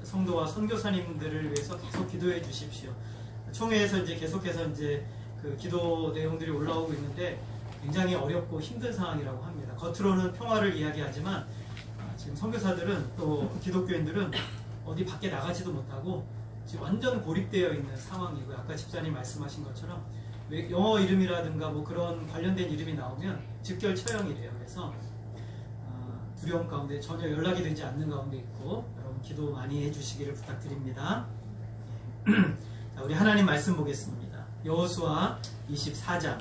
성도와 선교사님들을 위해서 계속 기도해 주십시오. 총회에서 이제 계속해서 이제 그 기도 내용들이 올라오고 있는데 굉장히 어렵고 힘든 상황이라고 합니다. 겉으로는 평화를 이야기하지만 지금 선교사들은 또 기독교인들은 어디 밖에 나가지도 못하고 지금 완전 고립되어 있는 상황이고요. 아까 집사님 말씀하신 것처럼 영어 이름이라든가 뭐 그런 관련된 이름이 나오면 즉결 처형이래요. 그래서 두려움 가운데 전혀 연락이 되지 않는 가운데 있고, 여러분 기도 많이 해주시기를 부탁드립니다. 자, 우리 하나님 말씀 보겠습니다. 여호수아 24장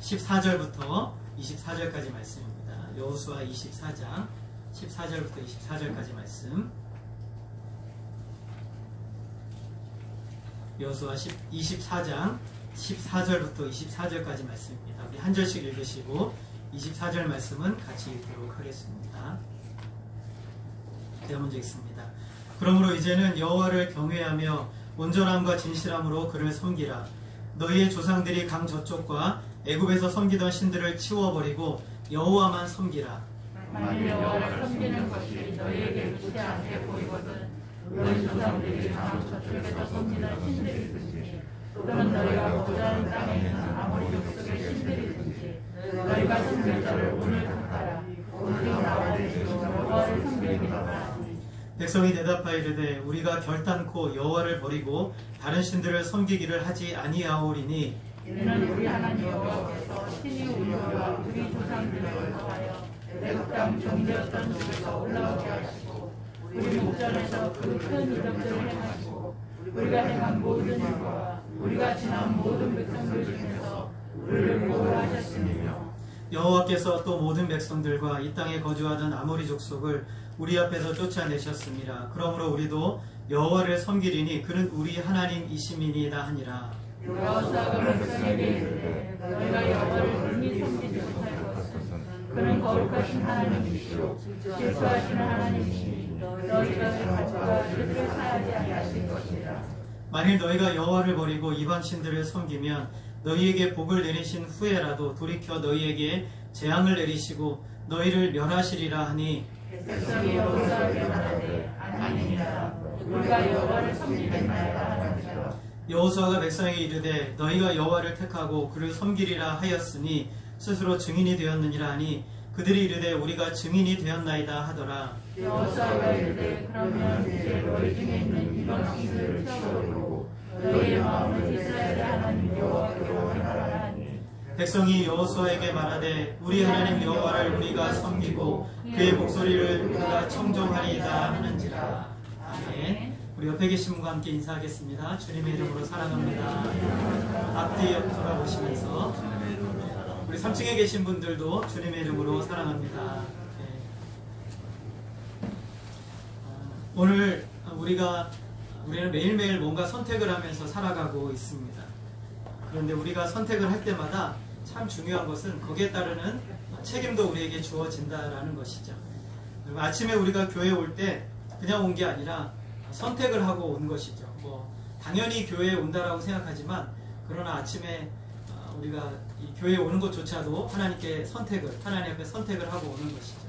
14절부터 24절까지 말씀입니다. 여호수아 24장 14절부터 24절까지 말씀. 여호수아 24장 14절부터 24절까지 말씀입니다. 우리 한 절씩 읽으시고 24절 말씀은 같이 읽도록 하겠습니다. 제가 먼저 읽습니다. 그러므로 이제는 여호와를 경외하며 온전함과 진실함으로 그를 섬기라. 너희의 조상들이 강 저쪽과 애굽에서 섬기던 신들을 치워버리고 여호와만 섬기라. 만일 여호와를 섬기는 것이 너희에게 좋지 않게 보이거든 너희 조상들이 강 저쪽에서 섬기던 신들이든지 또는 너희가 거주하는 땅에 있는 아모리 족속의 신들이든지 너희가 섬길 자를 오늘 택하라. 오늘 나오되 여호와를 섬기기로라. 백성이 대답하여 이르되 우리가 결단코 여호와를 버리고 다른 신들을 섬기기를 하지 아니하오리니 이는 우리 하나님 여호와께서 친히 우리와 우리 조상들을 통하여 애굽 땅 종되었던 곳에서 올라오게 하시고 우리 목전에서 그 큰 이적들을 행하시고 우리가 행한 모든 일과 우리가 지난 모든 백성들 중에서 우리를 보호하셨으며 여호와께서 또 모든 백성들과 이 땅에 거주하던 아모리 족속을 우리 앞에서 쫓아내셨습니다. 그러므로 우리도 여호와를 섬기리니 그는 우리 하나님이심이니이다 하니라. 여호수아가 백성에게 이르되 너희가 여호와를 능히 섬기지 못할 것은 그는 거룩하신 하나님이시요 질서하시는 하나님이시니 너희가 가져가 그를 사하지 아니하실 것이라. 만일 너희가 여호와를 버리고 이방 신들을 섬기면 너희에게 복을 내리신 후에라도 돌이켜 너희에게 재앙을 내리시고 너희를 멸하시리라 하니 백성이 여호수아에게 말하되 아니니라. 우리가 여호와를 섬기겠나이다 하는지라. 여호수아가 백성에게 이르되 너희가 여호와를 택하고 그를 섬기리라 하였으니 스스로 증인이 되었느니라 하니 그들이 이르되 우리가 증인이 되었나이다 하더라. 여호수아가 이르되 그러면 이제 너희 중에 있는 이방 신들을 치워버리고 너희의 마음을 이스라엘의 하나님 여호와께로 향하라 하니 백성이 여호수아에게 말하되 우리 하나님 여호와를 우리가 섬기고 그의 목소리를 우리가 청종하리이다 하는지라. 아멘. 우리 옆에 계신 분과 함께 인사하겠습니다. 주님의 이름으로 사랑합니다. 앞뒤 돌아보시면서 우리 3층에 계신 분들도 주님의 이름으로 사랑합니다. 오늘 우리는 매일매일 뭔가 선택을 하면서 살아가고 있습니다. 그런데 우리가 선택을 할 때마다 참 중요한 것은 거기에 따르는 책임도 우리에게 주어진다라는 것이죠. 그리고 아침에 우리가 교회에 올 때 그냥 온 게 아니라 선택을 하고 온 것이죠. 당연히 교회에 온다라고 생각하지만 그러나 아침에 우리가 이 교회에 오는 것조차도 하나님 앞에 선택을 하고 오는 것이죠.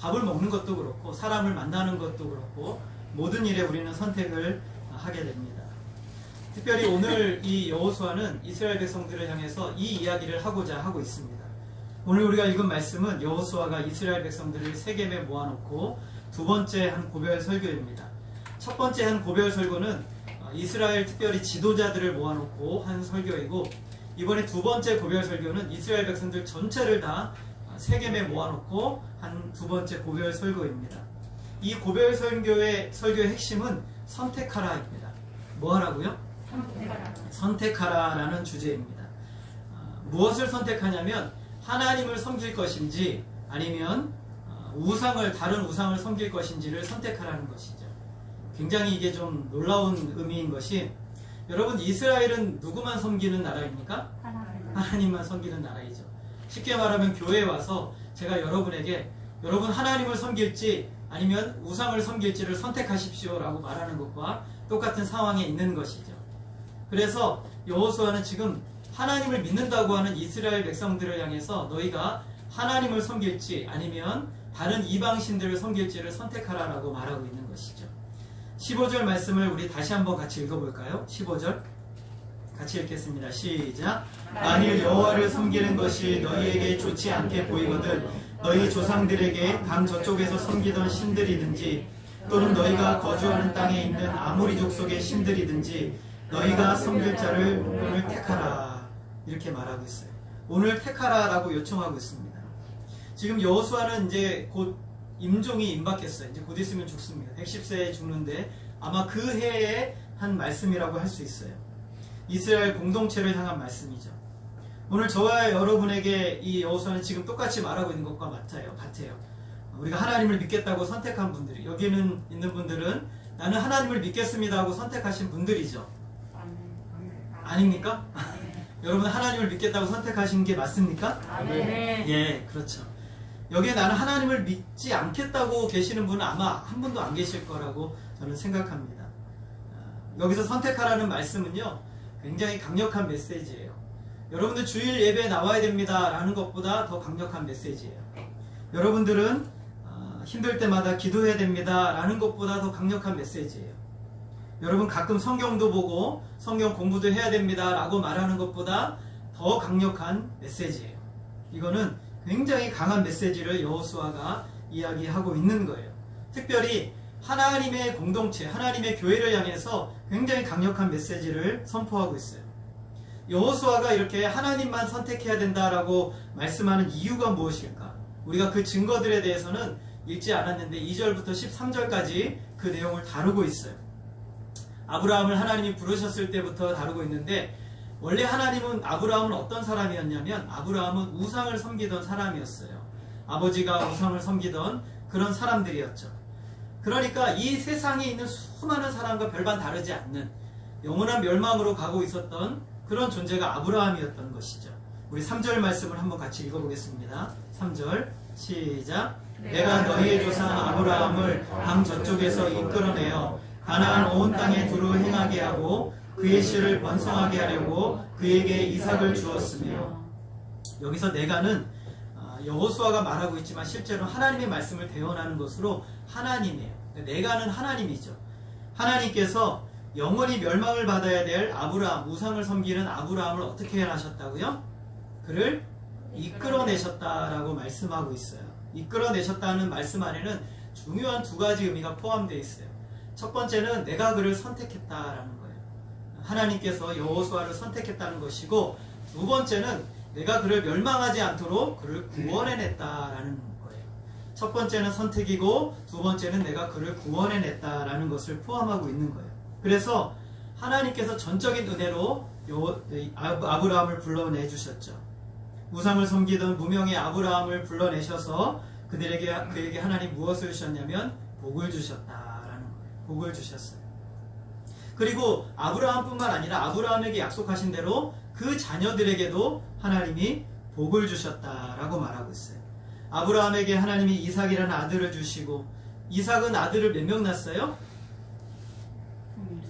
밥을 먹는 것도 그렇고 사람을 만나는 것도 그렇고 모든 일에 우리는 선택을 하게 됩니다. 특별히 오늘 이 여호수아는 이스라엘 백성들을 향해서 이 이야기를 하고자 하고 있습니다. 오늘 우리가 읽은 말씀은 여호수아가 이스라엘 백성들을 세겜에 모아놓고 두 번째 한 고별 설교입니다. 첫 번째 한 고별 설교는 이스라엘 특별히 지도자들을 모아놓고 한 설교이고, 이번에 두 번째 고별 설교는 이스라엘 백성들 전체를 다 세겜에 모아놓고 한 두 번째 고별 설교입니다. 이 고별 설교의 핵심은 선택하라입니다. 뭐 하라고요? 선택하라라는 주제입니다. 무엇을 선택하냐면 하나님을 섬길 것인지 아니면 다른 우상을 섬길 것인지를 선택하라는 것이죠. 굉장히 이게 좀 놀라운 의미인 것이, 여러분 이스라엘은 누구만 섬기는 나라입니까? 하나님만 섬기는 나라이죠. 쉽게 말하면 교회에 와서 제가 여러분에게 여러분 하나님을 섬길지 아니면 우상을 섬길지를 선택하십시오 라고 말하는 것과 똑같은 상황에 있는 것이죠. 그래서 여호수아는 지금 하나님을 믿는다고 하는 이스라엘 백성들을 향해서 너희가 하나님을 섬길지 아니면 다른 이방신들을 섬길지를 선택하라라고 말하고 있는 것이죠. 15절 말씀을 우리 다시 한번 같이 읽어볼까요? 15절 같이 읽겠습니다. 시작. 만일 여호와를 섬기는 것이 너희에게 좋지 않게 보이거든 너희 조상들에게 강 저쪽에서 섬기던 신들이든지 또는 너희가 거주하는 땅에 있는 아모리 족속의 신들이든지 너희가 섬길 자를 오늘 택하라 이렇게 말하고 있어요. 오늘 택하라라고 요청하고 있습니다. 지금 여호수아는 이제 곧 임종이 임박했어요. 이제 곧 있으면 죽습니다. 110세에 죽는데 아마 그 해에 한 말씀이라고 할 수 있어요. 이스라엘 공동체를 향한 말씀이죠. 오늘 저와 여러분에게 이 여호수아는 지금 똑같이 말하고 있는 것과 같아요. 우리가 하나님을 믿겠다고 선택한 분들이, 여기는 있는 분들은 나는 하나님을 믿겠습니다 하고 선택하신 분들이죠. 아닙니까? 여러분 하나님을 믿겠다고 선택하신 게 맞습니까? 네. 예, 그렇죠. 여기에 나는 하나님을 믿지 않겠다고 계시는 분은 아마 한 분도 안 계실 거라고 저는 생각합니다. 여기서 선택하라는 말씀은요, 굉장히 강력한 메시지예요. 여러분들 주일 예배에 나와야 됩니다 라는 것보다 더 강력한 메시지예요. 여러분들은 힘들 때마다 기도해야 됩니다 라는 것보다 더 강력한 메시지예요. 여러분 가끔 성경도 보고 성경 공부도 해야 됩니다 라고 말하는 것보다 더 강력한 메시지예요. 이거는 굉장히 강한 메시지를 여호수아가 이야기하고 있는 거예요. 특별히 하나님의 공동체, 하나님의 교회를 향해서 굉장히 강력한 메시지를 선포하고 있어요. 여호수아가 이렇게 하나님만 선택해야 된다라고 말씀하는 이유가 무엇일까? 우리가 그 증거들에 대해서는 읽지 않았는데 2절부터 13절까지 그 내용을 다루고 있어요. 아브라함을 하나님이 부르셨을 때부터 다루고 있는데, 원래 아브라함은 어떤 사람이었냐면 아브라함은 우상을 섬기던 사람이었어요. 아버지가 우상을 섬기던 그런 사람들이었죠. 그러니까 이 세상에 있는 수많은 사람과 별반 다르지 않는 영원한 멸망으로 가고 있었던 그런 존재가 아브라함이었던 것이죠. 우리 3절 말씀을 한번 같이 읽어보겠습니다. 3절 시작. 내가 너희의 조상 아브라함을 강 저쪽에서 이끌어내어 가나안 온 땅에 두루 행하게 하고 그의 씨를 번성하게 하려고 그에게 이삭을 주었으며, 여기서 내가는 여호수아가 말하고 있지만 실제로 하나님의 말씀을 대언하는 것으로 하나님이에요. 내가는 하나님이죠. 하나님께서 영원히 멸망을 받아야 될 아브라함, 우상을 섬기는 아브라함을 어떻게 하셨다고요? 그를 이끌어내셨다라고 말씀하고 있어요. 이끌어내셨다는 말씀 안에는 중요한 두 가지 의미가 포함되어 있어요. 첫 번째는 내가 그를 선택했다라는 거예요. 하나님께서 여호수아를 선택했다는 것이고, 두 번째는 내가 그를 멸망하지 않도록 그를 구원해냈다라는 거예요. 첫 번째는 선택이고 두 번째는 내가 그를 구원해냈다라는 것을 포함하고 있는 거예요. 그래서 하나님께서 전적인 은혜로 아브라함을 불러내주셨죠. 우상을 섬기던 무명의 아브라함을 불러내셔서 그에게 하나님 무엇을 주셨냐면 복을 주셨다라는 거예요. 복을 주셨어요. 그리고 아브라함뿐만 아니라 아브라함에게 약속하신 대로 그 자녀들에게도 하나님이 복을 주셨다라고 말하고 있어요. 아브라함에게 하나님이 이삭이라는 아들을 주시고, 이삭은 아들을 몇 명 낳았어요?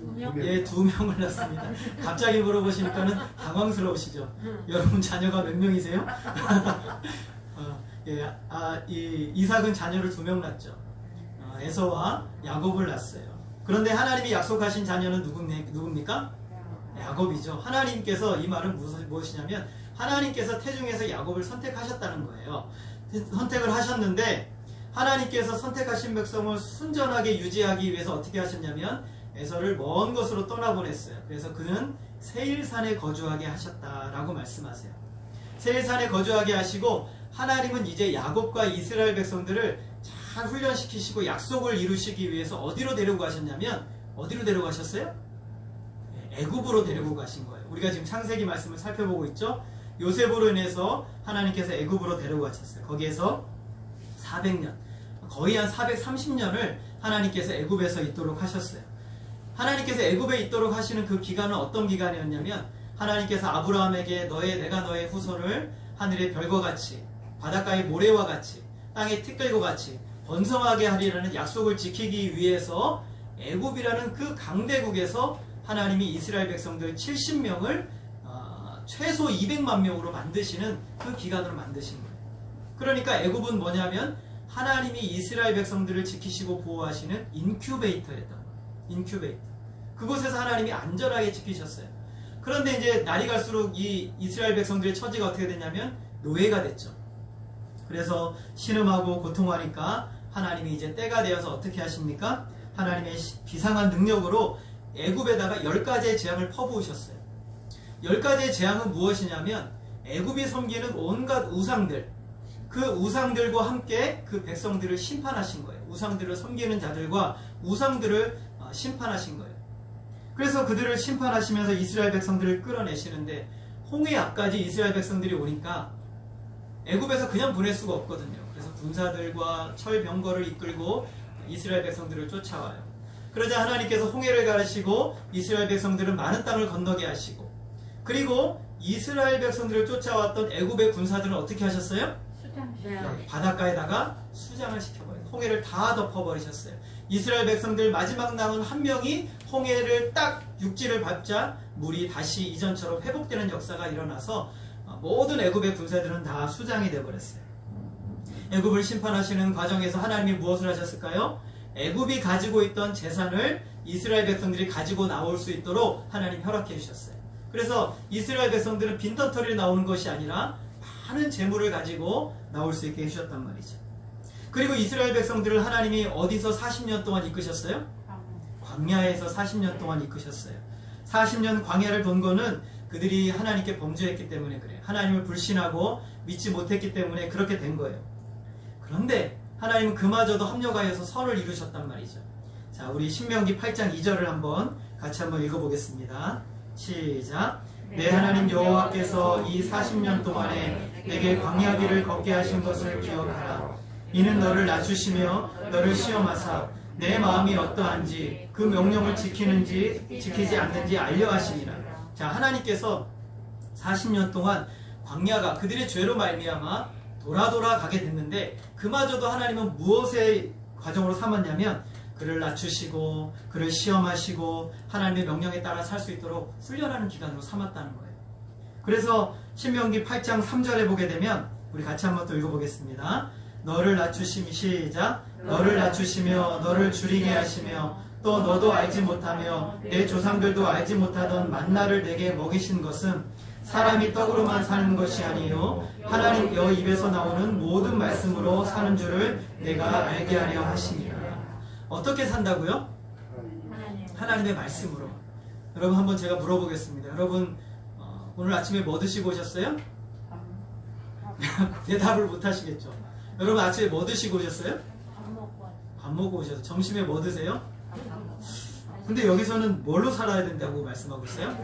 2명? 예, 2명을 낳습니다. 갑자기 물어보시니까는 당황스러우시죠? 여러분 자녀가 몇 명이세요? 이삭은 자녀를 2명 낳았죠. 에서와 야곱을 낳았어요. 그런데 하나님이 약속하신 자녀는 누굽니까? 야곱이죠. 하나님께서, 이 말은 무엇이냐면 하나님께서 태중에서 야곱을 선택하셨다는 거예요. 선택을 하셨는데 하나님께서 선택하신 백성을 순전하게 유지하기 위해서 어떻게 하셨냐면 에서를 먼 곳으로 떠나보냈어요. 그래서 그는 세일산에 거주하게 하셨다라고 말씀하세요. 세일산에 거주하게 하시고, 하나님은 이제 야곱과 이스라엘 백성들을 잘 훈련시키시고 약속을 이루시기 위해서 어디로 데리고 가셨냐면, 어디로 데리고 가셨어요? 애굽으로 데리고 가신 거예요. 우리가 지금 창세기 말씀을 살펴보고 있죠. 요셉으로 인해서 하나님께서 애굽으로 데리고 가셨어요. 거기에서 400년, 거의 한 430년을 하나님께서 애굽에서 있도록 하셨어요. 하나님께서 애굽에 있도록 하시는 그 기간은 어떤 기간이었냐면, 하나님께서 아브라함에게 내가 너의 후손을 하늘의 별과 같이, 바닷가의 모래와 같이, 땅의 티끌과 같이 번성하게 하리라는 약속을 지키기 위해서 애굽이라는 그 강대국에서 하나님이 이스라엘 백성들 70명을 최소 200만 명으로 만드시는 그 기간으로 만드신 거예요. 그러니까 애굽은 뭐냐면 하나님이 이스라엘 백성들을 지키시고 보호하시는 인큐베이터였던 거예요. 인큐베이터. 그곳에서 하나님이 안전하게 지키셨어요. 그런데 이제 날이 갈수록 이 이스라엘 백성들의 처지가 어떻게 됐냐면 노예가 됐죠. 그래서 신음하고 고통하니까 하나님이 이제 때가 되어서 어떻게 하십니까? 하나님의 비상한 능력으로 애굽에다가 10가지의 재앙을 퍼부으셨어요. 10가지의 재앙은 무엇이냐면 애굽이 섬기는 온갖 우상들, 그 우상들과 함께 그 백성들을 심판하신 거예요. 우상들을 섬기는 자들과 우상들을 심판하신 거예요. 그래서 그들을 심판하시면서 이스라엘 백성들을 끌어내시는데 홍해 앞까지 이스라엘 백성들이 오니까 애굽에서 그냥 보낼 수가 없거든요. 그래서 군사들과 철병거를 이끌고 이스라엘 백성들을 쫓아와요. 그러자 하나님께서 홍해를 가르시고 이스라엘 백성들은 많은 땅을 건너게 하시고, 그리고 이스라엘 백성들을 쫓아왔던 애굽의 군사들은 어떻게 하셨어요? 바닷가에다가 수장을 시켜버려요. 홍해를 다 덮어버리셨어요. 이스라엘 백성들 마지막 남은 한 명이 홍해를 딱 육지를 밟자 물이 다시 이전처럼 회복되는 역사가 일어나서 모든 애굽의 군사들은 다 수장이 되어버렸어요. 애굽을 심판하시는 과정에서 하나님이 무엇을 하셨을까요? 애굽이 가지고 있던 재산을 이스라엘 백성들이 가지고 나올 수 있도록 하나님 허락해 주셨어요. 그래서 이스라엘 백성들은 빈털터리 나오는 것이 아니라 많은 재물을 가지고 나올 수 있게 해주셨단 말이죠. 그리고 이스라엘 백성들을 하나님이 어디서 40년 동안 이끄셨어요? 광야에서 40년 동안 이끄셨어요. 40년 광야를 돈 거는 그들이 하나님께 범죄했기 때문에 그래요. 하나님을 불신하고 믿지 못했기 때문에 그렇게 된 거예요. 그런데 하나님은 그마저도 합력하여서 선을 이루셨단 말이죠. 자, 우리 신명기 8장 2절을 같이 한번 읽어보겠습니다. 시작. 내 하나님 여호와께서 이 40년 동안에 내게 광야길을 걷게 하신 것을 기억하라. 이는 너를 낮추시며 너를 시험하사 내 마음이 어떠한지 그 명령을 지키는지 지키지 않는지 알려 하시니라. 자, 하나님께서 40년 동안 광야가 그들의 죄로 말미암아 돌아 가게 됐는데, 그마저도 하나님은 무엇의 과정으로 삼았냐면 그를 낮추시고 그를 시험하시고 하나님의 명령에 따라 살 수 있도록 훈련하는 기간으로 삼았다는 거예요. 그래서 신명기 8장 3절에 보게 되면 우리 같이 한번 또 읽어보겠습니다. 너를 낮추시며 시작. 너를 낮추시며 너를 줄이게 하시며 또 너도 알지 못하며 내 조상들도 알지 못하던 만나를 내게 먹이신 것은 사람이 떡으로만 사는 것이 아니요 하나님 여 입에서 나오는 모든 말씀으로 사는 줄을 내가 알게 하려 하시니라. 어떻게 산다고요? 하나님의 말씀으로. 여러분 한번 제가 물어보겠습니다. 여러분 오늘 아침에 뭐 드시고 오셨어요? 대답을 못 하시겠죠. 여러분 아침에 뭐 드시고 오셨어요? 밥 먹고 오셔서. 점심에 뭐 드세요? 근데 여기서는 뭘로 살아야 된다고 말씀하고 있어요?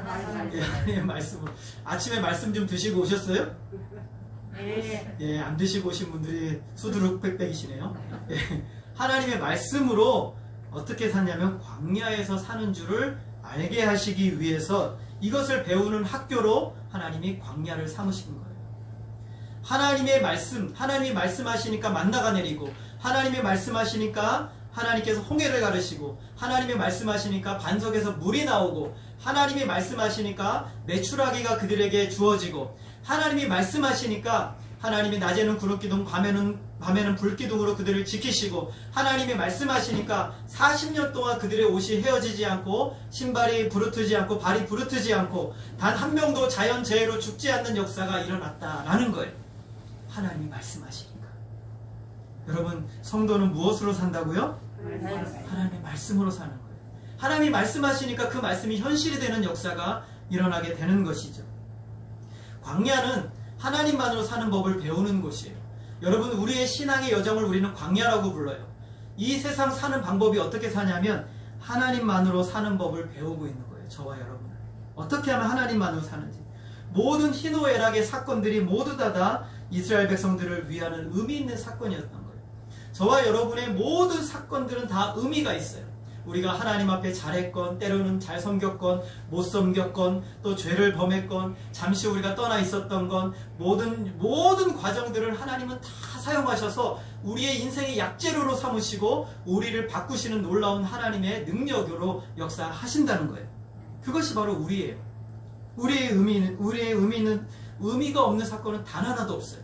예, 말씀을. 아침에 말씀 좀 드시고 오셨어요? 예, 안 드시고 오신 분들이 수두룩 빽빽이시네요. 예, 하나님의 말씀으로 어떻게 사냐면 광야에서 사는 줄을 알게 하시기 위해서 이것을 배우는 학교로 하나님이 광야를 삼으신 거예요. 하나님의 말씀, 하나님이 말씀하시니까 만나가 내리고, 하나님이 말씀하시니까 하나님께서 홍해를 가르시고, 하나님이 말씀하시니까 반석에서 물이 나오고, 하나님이 말씀하시니까 메추라기가 그들에게 주어지고, 하나님이 말씀하시니까 하나님이 낮에는 구름기둥, 밤에는 불기둥으로 그들을 지키시고, 하나님이 말씀하시니까 40년 동안 그들의 옷이 헤어지지 않고 신발이 부르트지 않고 발이 부르트지 않고 단 한 명도 자연재해로 죽지 않는 역사가 일어났다라는 거예요. 하나님이 말씀하시니까. 여러분, 성도는 무엇으로 산다고요? 하나님의 말씀으로 사는 거예요. 하나님이 말씀하시니까 그 말씀이 현실이 되는 역사가 일어나게 되는 것이죠. 광야는 하나님만으로 사는 법을 배우는 곳이에요. 여러분, 우리의 신앙의 여정을 우리는 광야라고 불러요. 이 세상 사는 방법이 어떻게 사냐면 하나님만으로 사는 법을 배우고 있는 거예요. 저와 여러분은. 어떻게 하면 하나님만으로 사는지. 모든 희노애락의 사건들이 모두 다 이스라엘 백성들을 위하는 의미 있는 사건이었던 거예요. 저와 여러분의 모든 사건들은 다 의미가 있어요. 우리가 하나님 앞에 잘했건, 때로는 잘 섬겼건, 못 섬겼건, 또 죄를 범했건, 잠시 우리가 떠나 있었던 건, 모든 과정들을 하나님은 다 사용하셔서 우리의 인생의 약재료로 삼으시고 우리를 바꾸시는 놀라운 하나님의 능력으로 역사하신다는 거예요. 그것이 바로 우리예요. 우리의 의미가 없는 사건은 단 하나도 없어요.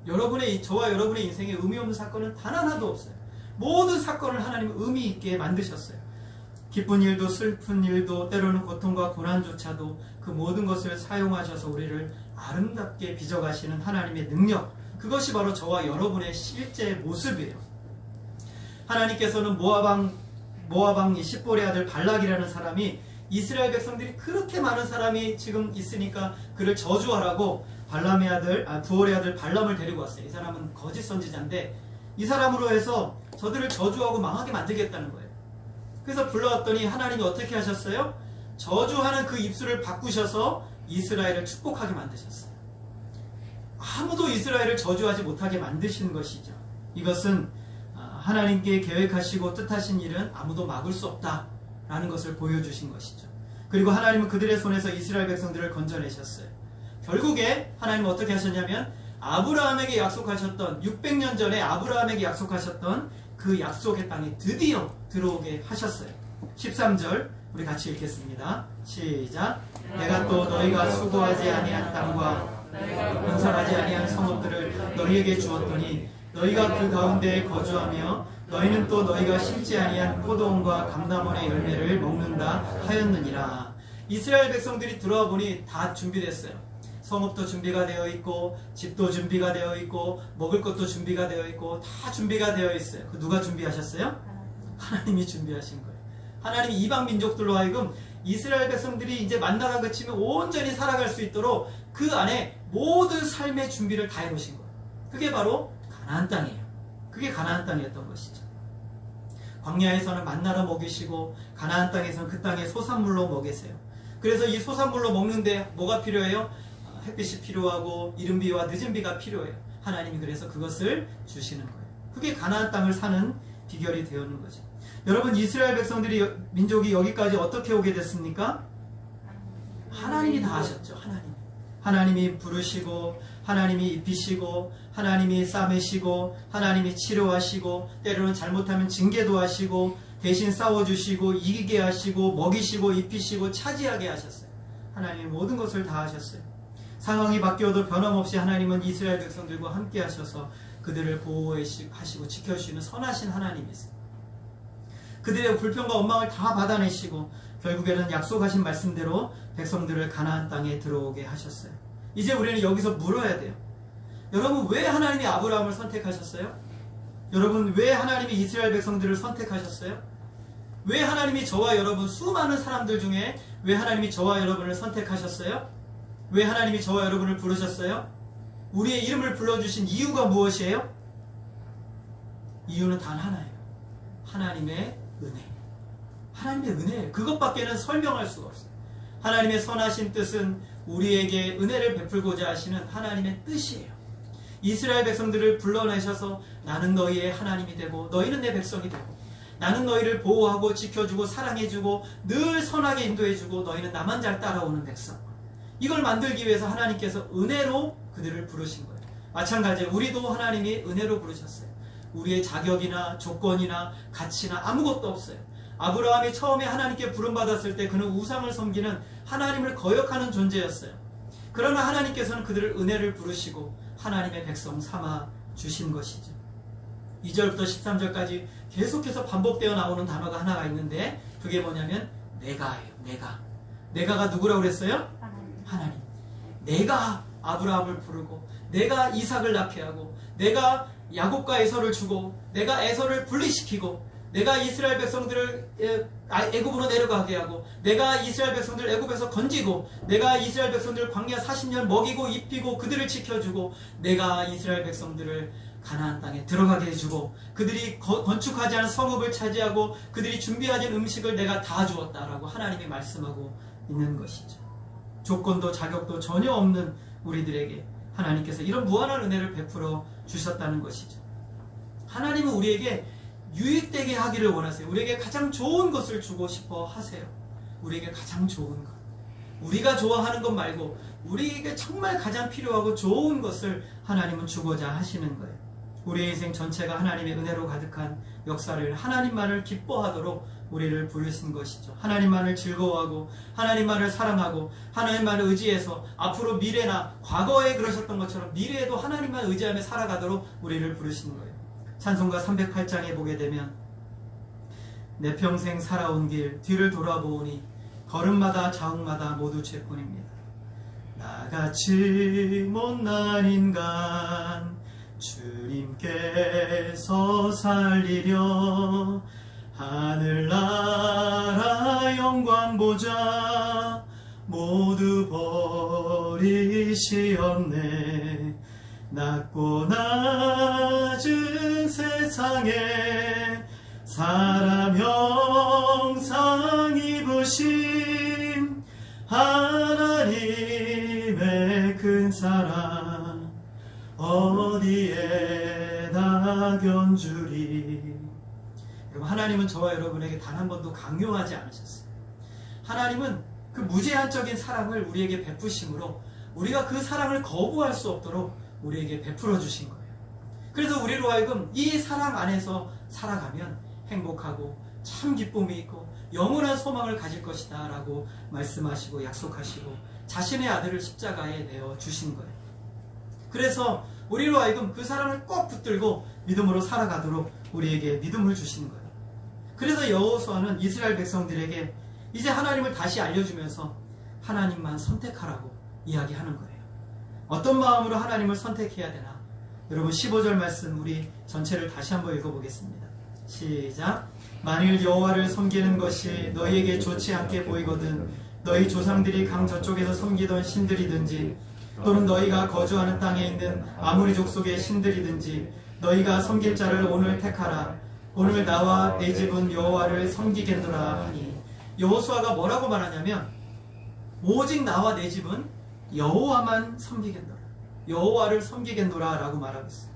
저와 여러분의 인생에 의미 없는 사건은 단 하나도 없어요. 모든 사건을 하나님은 의미 있게 만드셨어요. 기쁜 일도 슬픈 일도 때로는 고통과 고난조차도 그 모든 것을 사용하셔서 우리를 아름답게 빚어가시는 하나님의 능력, 그것이 바로 저와 여러분의 실제 모습이에요. 하나님께서는 모아방 이 십볼의 아들 발락이라는 사람이 이스라엘 백성들이 그렇게 많은 사람이 지금 있으니까 그를 저주하라고 부올의 아들 발람을 데리고 왔어요. 이 사람은 거짓 선지자인데 이 사람으로 해서 저들을 저주하고 망하게 만들겠다는 거예요. 그래서 불러왔더니 하나님이 어떻게 하셨어요? 저주하는 그 입술을 바꾸셔서 이스라엘을 축복하게 만드셨어요. 아무도 이스라엘을 저주하지 못하게 만드신 것이죠. 이것은 하나님께 계획하시고 뜻하신 일은 아무도 막을 수 없다라는 것을 보여주신 것이죠. 그리고 하나님은 그들의 손에서 이스라엘 백성들을 건져내셨어요. 결국에 하나님은 어떻게 하셨냐면 아브라함에게 약속하셨던 600년 전에 아브라함에게 약속하셨던 그 약속의 땅에 드디어 들어오게 하셨어요. 13절 우리 같이 읽겠습니다. 시작. 내가 또 너희가 수고하지 아니한 땅과 건설하지 아니한 성읍들을 너희에게 주었더니 너희가 그 가운데에 거주하며 너희는 또 너희가 심지 아니한 포도원과 감람원의 열매를 먹는다 하였느니라. 이스라엘 백성들이 들어와 보니 다 준비됐어요. 성읍도 준비가 되어 있고 집도 준비가 되어 있고 먹을 것도 준비가 되어 있고 다 준비가 되어 있어요. 그 누가 준비하셨어요? 하나님이 준비하신 거예요. 하나님이 이방 민족들로 하여금 이스라엘 백성들이 이제 만나가 그치면 온전히 살아갈 수 있도록 그 안에 모든 삶의 준비를 다 해놓으신 거예요. 그게 바로 가나안 땅이에요. 그게 가나안 땅이었던 것이죠. 광야에서는 만나로 먹이시고 가나안 땅에서는 그 땅의 소산물로 먹이세요. 그래서 이 소산물로 먹는데 뭐가 필요해요? 햇빛이 필요하고 이른 비와 늦은 비가 필요해요. 하나님이 그래서 그것을 주시는 거예요. 그게 가나안 땅을 사는 비결이 되었는 거죠. 여러분, 이스라엘 백성들이 민족이 여기까지 어떻게 오게 됐습니까? 하나님이 다 하셨죠. 하나님이 부르시고 하나님이 입히시고 하나님이 싸매시고 하나님이 치료하시고 때로는 잘못하면 징계도 하시고 대신 싸워주시고 이기게 하시고 먹이시고 입히시고 차지하게 하셨어요. 하나님이 모든 것을 다 하셨어요. 상황이 바뀌어도 변함없이 하나님은 이스라엘 백성들과 함께 하셔서 그들을 보호하시고 지켜주시는 선하신 하나님이세요. 그들의 불평과 원망을 다 받아내시고 결국에는 약속하신 말씀대로 백성들을 가나안 땅에 들어오게 하셨어요. 이제 우리는 여기서 물어야 돼요. 여러분, 왜 하나님이 아브라함을 선택하셨어요? 여러분, 왜 하나님이 이스라엘 백성들을 선택하셨어요? 왜 하나님이 저와 여러분, 수많은 사람들 중에 왜 하나님이 저와 여러분을 선택하셨어요? 왜 하나님이 저와 여러분을 부르셨어요? 우리의 이름을 불러주신 이유가 무엇이에요? 이유는 단 하나예요. 하나님의 은혜. 하나님의 은혜예요. 그것밖에는 설명할 수가 없어요. 하나님의 선하신 뜻은 우리에게 은혜를 베풀고자 하시는 하나님의 뜻이에요. 이스라엘 백성들을 불러내셔서 나는 너희의 하나님이 되고 너희는 내 백성이 되고 나는 너희를 보호하고 지켜주고 사랑해주고 늘 선하게 인도해주고 너희는 나만 잘 따라오는 백성. 이걸 만들기 위해서 하나님께서 은혜로 그들을 부르신 거예요. 마찬가지로 우리도 하나님이 은혜로 부르셨어요. 우리의 자격이나 조건이나 가치나 아무것도 없어요. 아브라함이 처음에 하나님께 부름받았을 때 그는 우상을 섬기는 하나님을 거역하는 존재였어요. 그러나 하나님께서는 그들을 은혜를 부르시고 하나님의 백성 삼아 주신 것이죠. 2절부터 13절까지 계속해서 반복되어 나오는 단어가 하나가 있는데 그게 뭐냐면 내가예요. 내가가 누구라고 그랬어요? 하나님. 내가 아브라함을 부르고 내가 이삭을 낳게 하고 내가 야곱과 에서를 주고 내가 에서를 분리시키고 내가 이스라엘 백성들을 애굽으로 내려가게 하고 내가 이스라엘 백성들을 애굽에서 건지고 내가 이스라엘 백성들을 광야 40년 먹이고 입히고 그들을 지켜주고 내가 이스라엘 백성들을 가나안 땅에 들어가게 해주고 그들이 건축하지 않은 성읍을 차지하고 그들이 준비하지 않은 음식을 내가 다 주었다라고 하나님이 말씀하고 있는 것이죠. 조건도 자격도 전혀 없는 우리들에게 하나님께서 이런 무한한 은혜를 베풀어 주셨다는 것이죠. 하나님은 우리에게 유익되게 하기를 원하세요. 우리에게 가장 좋은 것을 주고 싶어 하세요. 우리에게 가장 좋은 것. 우리가 좋아하는 것 말고 우리에게 정말 가장 필요하고 좋은 것을 하나님은 주고자 하시는 거예요. 우리의 인생 전체가 하나님의 은혜로 가득한 역사를 하나님만을 기뻐하도록 우리를 부르신 것이죠. 하나님만을 즐거워하고 하나님만을 사랑하고 하나님만을 의지해서 앞으로 미래나 과거에 그러셨던 것처럼 미래에도 하나님만 의지하며 살아가도록 우리를 부르신 거예요. 찬송가 308장에 보게 되면 내 평생 살아온 길 뒤를 돌아보니 걸음마다 자욱마다 모두 죄뿐입니다. 나같이 못난 인간 주님께서 살리려 하늘나라 영광 보자 모두 버리시었네. 낮고 낮은 세상에 사람 형상 입으신 하나님의 큰 사랑 어디에다 견주리. 여러분, 하나님은 저와 여러분에게 단 한 번도 강요하지 않으셨어요. 하나님은 그 무제한적인 사랑을 우리에게 베푸심으로 우리가 그 사랑을 거부할 수 없도록 우리에게 베풀어 주신 거예요. 그래서 우리로 하여금 이 사랑 안에서 살아가면 행복하고 참 기쁨이 있고 영원한 소망을 가질 것이다 라고 말씀하시고 약속하시고 자신의 아들을 십자가에 내어 주신 거예요. 그래서 우리로 하여금 그 사랑을 꼭 붙들고 믿음으로 살아가도록 우리에게 믿음을 주시는 거예요. 그래서 여호수아는 이스라엘 백성들에게 이제 하나님을 다시 알려주면서 하나님만 선택하라고 이야기하는 거예요. 어떤 마음으로 하나님을 선택해야 되나? 여러분, 15절 말씀 우리 전체를 다시 한번 읽어보겠습니다. 시작. 만일 여호와를 섬기는 것이 너희에게 좋지 않게 보이거든 너희 조상들이 강 저쪽에서 섬기던 신들이든지 또는 너희가 거주하는 땅에 있는 아모리 족속의 신들이든지 너희가 섬길 자를 오늘 택하라. 오늘 나와 내 집은 여호와를 섬기겠노라 하니. 여호수아가 뭐라고 말하냐면 오직 나와 내 집은 여호와만 섬기겠노라. 여호와를 섬기겠노라 라고 말하고 있어요.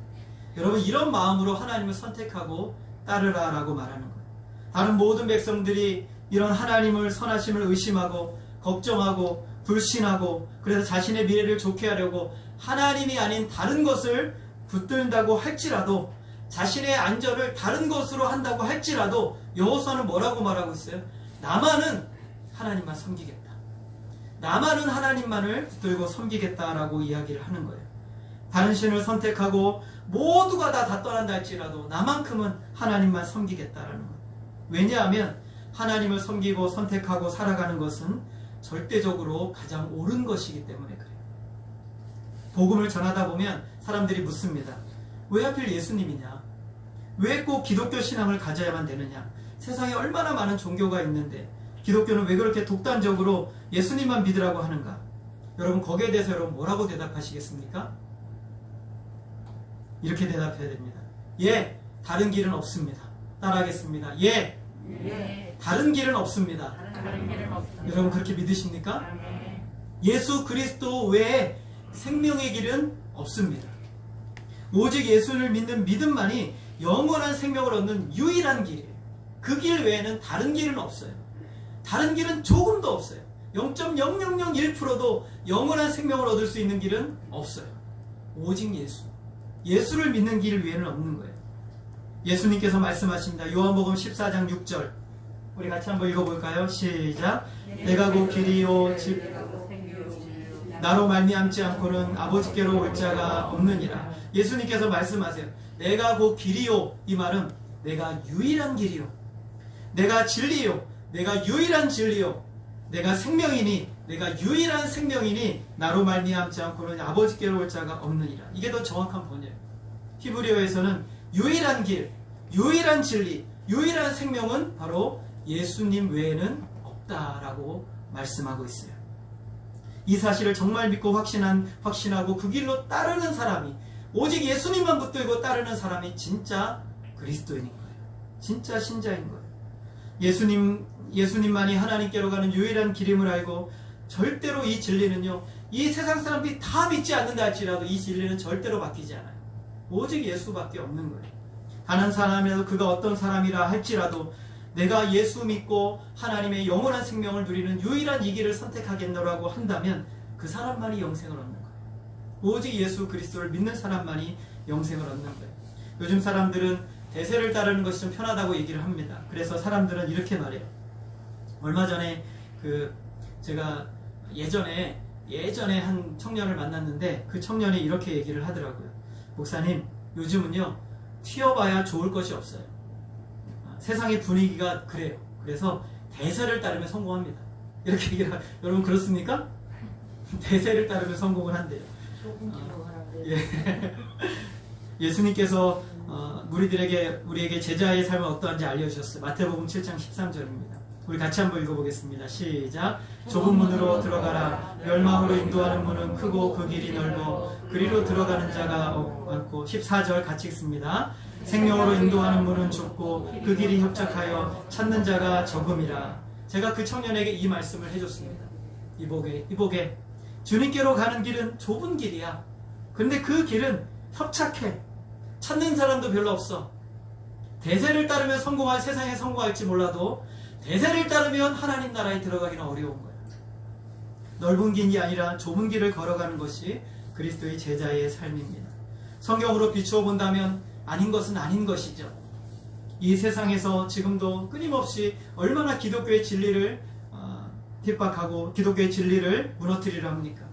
여러분, 이런 마음으로 하나님을 선택하고 따르라 라고 말하는 거예요. 다른 모든 백성들이 이런 하나님을 선하심을 의심하고 걱정하고 불신하고 그래서 자신의 미래를 좋게 하려고 하나님이 아닌 다른 것을 붙든다고 할지라도 자신의 안전을 다른 것으로 한다고 할지라도 여호수아는 뭐라고 말하고 있어요? 나만은 하나님만 섬기겠다. 나만은 하나님만을 붙들고 섬기겠다라고 이야기를 하는 거예요. 다른 신을 선택하고 모두가 다 떠난다 할지라도 나만큼은 하나님만 섬기겠다라는 거예요. 왜냐하면 하나님을 섬기고 선택하고 살아가는 것은 절대적으로 가장 옳은 것이기 때문에 그래요. 복음을 전하다 보면 사람들이 묻습니다. 왜 하필 예수님이냐? 왜 꼭 기독교 신앙을 가져야만 되느냐? 세상에 얼마나 많은 종교가 있는데 기독교는 왜 그렇게 독단적으로 예수님만 믿으라고 하는가? 여러분, 거기에 대해서 여러분 뭐라고 대답하시겠습니까? 이렇게 대답해야 됩니다. 예, 다른 길은 없습니다. 따라하겠습니다. 예, 다른 길은 없습니다. 여러분, 그렇게 믿으십니까? 예수 그리스도 외에 생명의 길은 없습니다. 오직 예수를 믿는 믿음만이 영원한 생명을 얻는 유일한 길이에요. 그 길 외에는 다른 길은 없어요. 다른 길은 조금도 없어요. 0.0001%도 영원한 생명을 얻을 수 있는 길은 없어요. 오직 예수. 예수를 믿는 길 외에는 없는 거예요. 예수님께서 말씀하십니다. 요한복음 14장 6절. 우리 같이 한번 읽어볼까요? 시작. 내가 곧 길이요 나로 말미암지 않고는 아버지께로 올 자가 없느니라. 예수님께서 말씀하세요. 내가 곧 길이요. 이 말은 내가 유일한 길이요. 내가 진리요. 내가 유일한 진리요. 내가 생명이니 내가 유일한 생명이니 나로 말미암지 않고는 아버지께로 올 자가 없느니라. 이게 더 정확한 번역이에요. 히브리어에서는 유일한 길, 유일한 진리, 유일한 생명은 바로 예수님 외에는 없다라고 말씀하고 있어요. 이 사실을 정말 믿고 확신하고 그 길로 따르는 사람이, 오직 예수님만 붙들고 따르는 사람이 진짜 그리스도인인 거예요. 진짜 신자인 거예요. 예수님만이 하나님께로 가는 유일한 길임을 알고 절대로 이 진리는요, 이 세상 사람들이 다 믿지 않는다 할지라도 이 진리는 절대로 바뀌지 않아요. 오직 예수밖에 없는 거예요. 단 한 사람이라도 그가 어떤 사람이라 할지라도 내가 예수 믿고 하나님의 영원한 생명을 누리는 유일한 이 길을 선택하겠노라고 한다면 그 사람만이 영생을 얻는 거예요. 오직 예수 그리스도를 믿는 사람만이 영생을 얻는 거예요. 요즘 사람들은 대세를 따르는 것이 좀 편하다고 얘기를 합니다. 그래서 사람들은 이렇게 말해요. 얼마 전에 제가 예전에 한 청년을 만났는데 그 청년이 이렇게 얘기를 하더라고요. 목사님, 요즘은요 튀어봐야 좋을 것이 없어요. 세상의 분위기가 그래요. 그래서 대세를 따르면 성공합니다. 이렇게 얘기를 여러분 그렇습니까? 대세를 따르면 성공을 한대요. 예수님께서 우리에게 제자의 삶은 어떠한지 알려주셨어요. 마태복음 7장 13절입니다. 우리 같이 한번 읽어보겠습니다. 시작. 좁은 문으로 들어가라. 멸망으로 인도하는 문은 크고 그 길이 넓어 그리로 들어가는 자가 많고. 14절 같이 읽습니다. 생명으로 인도하는 문은 좁고 그 길이 협착하여 찾는 자가 적음이라. 제가 그 청년에게 이 말씀을 해줬습니다. 이보게 주님께로 가는 길은 좁은 길이야. 그런데 그 길은 협착해. 찾는 사람도 별로 없어. 대세를 따르면 세상에 성공할지 몰라도 대세를 따르면 하나님 나라에 들어가기는 어려운 거예요. 넓은 길이 아니라 좁은 길을 걸어가는 것이 그리스도의 제자의 삶입니다. 성경으로 비추어 본다면 아닌 것은 아닌 것이죠. 이 세상에서 지금도 끊임없이 얼마나 기독교의 진리를 핍박하고 기독교의 진리를 무너뜨리려 합니까?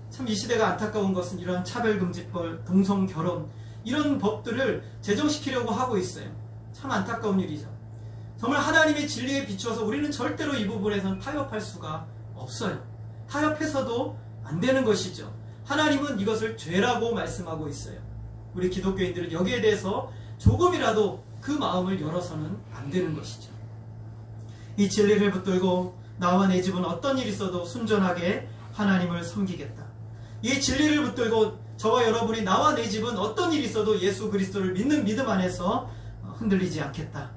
참 이 시대가 안타까운 것은 이런 차별금지법, 동성결혼 이런 법들을 제정시키려고 하고 있어요. 참 안타까운 일이죠. 정말 하나님의 진리에 비추어서 우리는 절대로 이 부분에선 타협할 수가 없어요. 타협해서도 안 되는 것이죠. 하나님은 이것을 죄라고 말씀하고 있어요. 우리 기독교인들은 여기에 대해서 조금이라도 그 마음을 열어서는 안 되는 것이죠. 이 진리를 붙들고 나와 내 집은 어떤 일이 있어도 순전하게 하나님을 섬기겠다. 이 진리를 붙들고 저와 여러분이 나와 내 집은 어떤 일이 있어도 예수 그리스도를 믿는 믿음 안에서 흔들리지 않겠다.